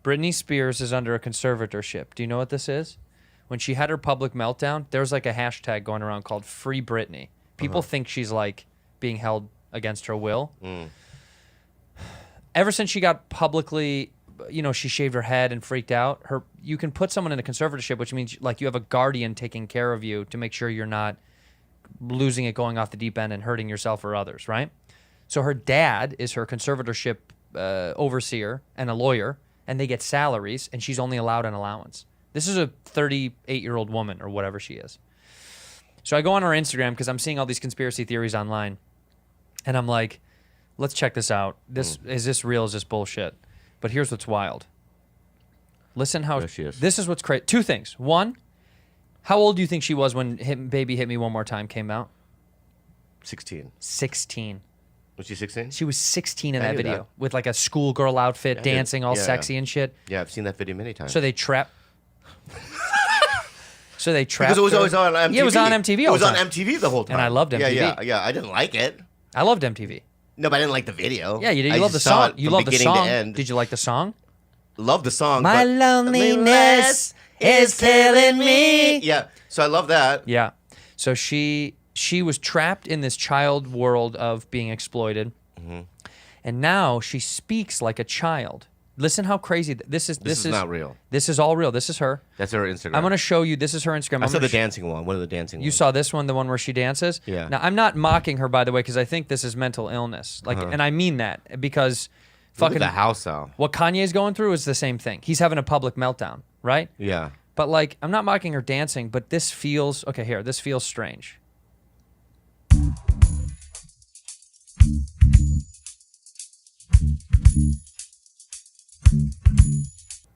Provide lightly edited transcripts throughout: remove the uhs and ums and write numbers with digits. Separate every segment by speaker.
Speaker 1: Britney Spears is under a conservatorship. Do you know what this is? When she had her public meltdown, there's like a hashtag going around called Free Britney. People think she's like being held against her will. Ever since she got publicly, she shaved her head and freaked out. You can put someone in a conservatorship, which means like you have a guardian taking care of you to make sure you're not losing it, going off the deep end and hurting yourself or others, right? So her dad is her conservatorship overseer and a lawyer, and they get salaries, and she's only allowed an allowance. This is a 38-year-old woman or whatever she is. So I go on her Instagram because I'm seeing all these conspiracy theories online, and I'm like, let's check this out. Is this real? Is this bullshit? But here's what's wild. Listen how this is what's crazy. Two things. One, how old do you think she was when Baby Hit Me One More Time came out?
Speaker 2: 16.
Speaker 1: 16.
Speaker 2: Was she 16?
Speaker 1: She was 16 in that video with like a schoolgirl outfit, dancing all sexy and shit.
Speaker 2: Yeah, I've seen that video many times.
Speaker 1: So they trapped.
Speaker 2: Because it was always on MTV.
Speaker 1: Yeah, it was on MTV.
Speaker 2: It was on MTV the whole time.
Speaker 1: And I loved MTV.
Speaker 2: Yeah. I didn't like it.
Speaker 1: I loved MTV.
Speaker 2: No, but I didn't like the video.
Speaker 1: Yeah, you did. You loved the song. You loved the song. Did you like the song?
Speaker 2: Love the song.
Speaker 1: My loneliness is killing me.
Speaker 2: Yeah, so I love that.
Speaker 1: Yeah. So she was trapped in this child world of being exploited, and now she speaks like a child. Listen how crazy this is.
Speaker 2: This is not real.
Speaker 1: This is all real. This is her.
Speaker 2: That's her Instagram.
Speaker 1: I'm going to show you. This is her Instagram.
Speaker 2: I saw the dancing one. One of the dancing ones.
Speaker 1: You saw this one, the one where she dances?
Speaker 2: Yeah.
Speaker 1: Now, I'm not mocking her, by the way, because I think this is mental illness. And I mean that because
Speaker 2: Look at the house though.
Speaker 1: What Kanye's going through is the same thing. He's having a public meltdown, right?
Speaker 2: Yeah.
Speaker 1: But like, I'm not mocking her dancing, but this feels, this feels strange.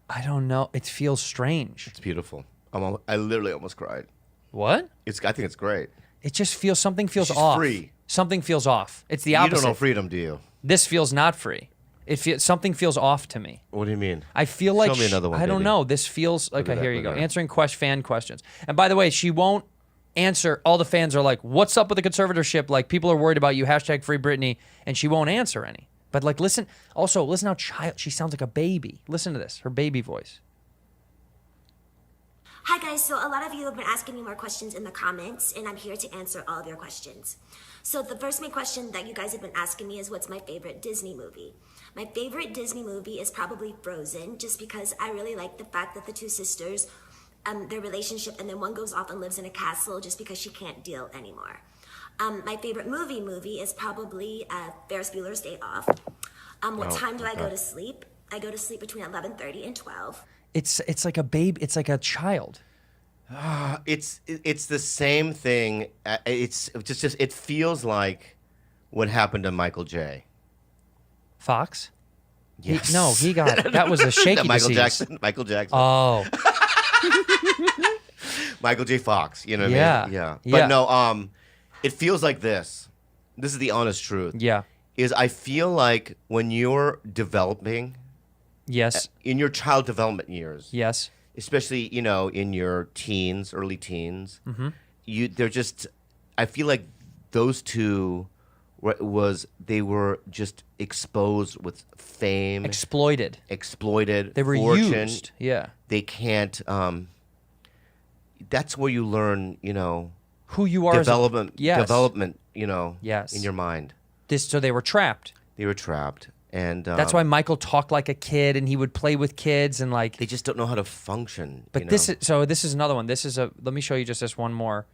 Speaker 1: I don't know. It feels strange.
Speaker 2: It's beautiful. I literally almost cried.
Speaker 1: What?
Speaker 2: I think it's great.
Speaker 1: It just feels, something feels off.
Speaker 2: Free.
Speaker 1: Something feels off. It's the opposite.
Speaker 2: You don't know freedom, do you?
Speaker 1: This feels not free. Something feels off to me.
Speaker 2: What do you mean?
Speaker 1: I feel like
Speaker 2: Show me another one.
Speaker 1: I don't know. This feels okay. Here you go. Answering fan questions. And by the way, she won't answer. All the fans are like, "What's up with the conservatorship?" Like people are worried about you. Hashtag Free Britney, and she won't answer any. But like, listen. Also, listen how she sounds like a baby. Listen to this. Her baby voice.
Speaker 3: Hi guys, so a lot of you have been asking me more questions in the comments, and I'm here to answer all of your questions. So the first main question that you guys have been asking me is, what's my favorite Disney movie? My favorite Disney movie is probably Frozen, just because I really like the fact that the two sisters, their relationship, and then one goes off and lives in a castle just because she can't deal anymore. My favorite movie is probably Ferris Bueller's Day Off. What time do I go to sleep? I go to sleep between 11:30 and 12.
Speaker 1: It's like a baby. It's like a child.
Speaker 2: It's the same thing. It's just it feels like what happened to Michael J.
Speaker 1: Fox?
Speaker 2: Yes.
Speaker 1: He got that was a shaky disease.
Speaker 2: Michael Jackson.
Speaker 1: Oh.
Speaker 2: Michael J. Fox. You know what I mean? Yeah. But no. It feels like this. This is the honest truth.
Speaker 1: Yeah.
Speaker 2: Is I feel like when you're developing.
Speaker 1: Yes.
Speaker 2: In your child development years.
Speaker 1: Yes.
Speaker 2: Especially, in your teens, early teens. They're just, I feel like those two they were just exposed with fame.
Speaker 1: Exploited.
Speaker 2: They were
Speaker 1: fortune. Used. Yeah.
Speaker 2: They can't, that's where you learn,
Speaker 1: who you are.
Speaker 2: Development,
Speaker 1: yes.
Speaker 2: in your mind.
Speaker 1: So they were trapped.
Speaker 2: And
Speaker 1: that's why Michael talked like a kid, and he would play with kids, and like
Speaker 2: they just don't know how to function.
Speaker 1: But this is another one. Let me show you just this one more.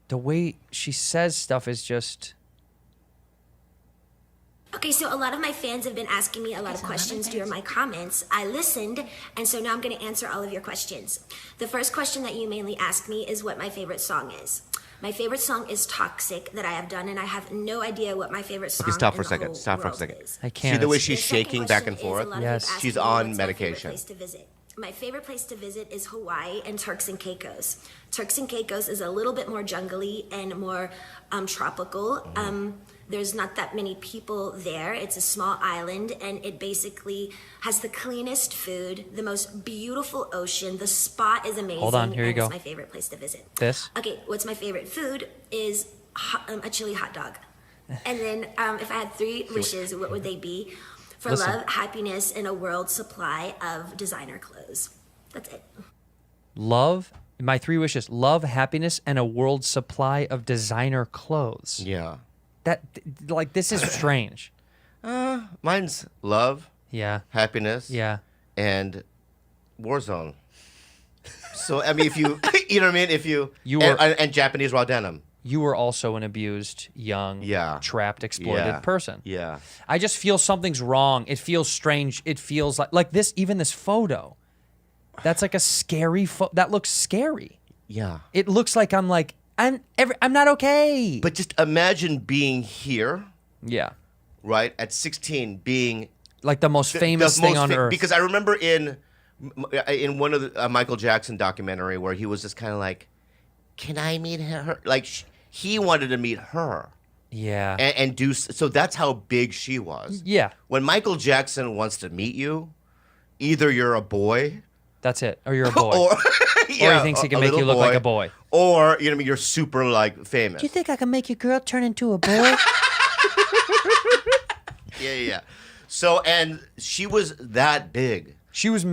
Speaker 1: The way she says stuff is just.
Speaker 3: Okay, so a lot of my fans have been asking me a lot of questions during my comments. I listened, and so now I'm going to answer all of your questions. The first question that you mainly ask me is what my favorite song is. My favorite song is Toxic that I have done, and I have no idea what my favorite song is.
Speaker 2: Okay, stop for a second.
Speaker 1: I can't.
Speaker 2: See the way she's shaking back and forth?
Speaker 1: Yes.
Speaker 2: She's on medication.
Speaker 3: My favorite place to visit is Hawaii and Turks and Caicos. Turks and Caicos is a little bit more jungly and more tropical. There's not that many people there. It's a small island, and it basically has the cleanest food, the most beautiful ocean. The spot is amazing.
Speaker 1: Hold on, here you go.
Speaker 3: It's my favorite place to visit.
Speaker 1: This?
Speaker 3: Okay, what's my favorite food is a chili hot dog. And then if I had three wishes, what would they be? For
Speaker 1: Listen.
Speaker 3: love, happiness, and a world supply of designer clothes. That's it.
Speaker 1: Love, my 3 wishes: love, happiness, and a world supply of designer clothes.
Speaker 2: Yeah.
Speaker 1: That, like, this is strange.
Speaker 2: Mine's love,
Speaker 1: Yeah.
Speaker 2: happiness,
Speaker 1: Yeah.
Speaker 2: and Warzone. So I mean, if you, you know what I mean, if you,
Speaker 1: You were-
Speaker 2: and Japanese raw denim.
Speaker 1: You were also an abused, young,
Speaker 2: Yeah.
Speaker 1: trapped, exploited person.
Speaker 2: Yeah.
Speaker 1: I just feel something's wrong. It feels strange. It feels like this, even this photo. That's like a scary that looks scary.
Speaker 2: Yeah.
Speaker 1: It looks like I'm not okay.
Speaker 2: But just imagine being here,
Speaker 1: yeah.
Speaker 2: right, at 16, being
Speaker 1: Like the most famous thing on earth.
Speaker 2: Because I remember in one of the Michael Jackson documentary where he was just kind of like, "Can I meet her?" Like he wanted to meet her
Speaker 1: yeah.
Speaker 2: and do so. That's how big she was.
Speaker 1: Yeah.
Speaker 2: When Michael Jackson wants to meet you, either you're a boy,
Speaker 1: That's it. Or you're a boy.
Speaker 2: or
Speaker 1: Or he thinks he can make you look like a boy.
Speaker 2: or you know what I mean, you're super like famous.
Speaker 1: Do you think I can make your girl turn into a boy?
Speaker 2: Yeah. So and she was that big.
Speaker 1: She was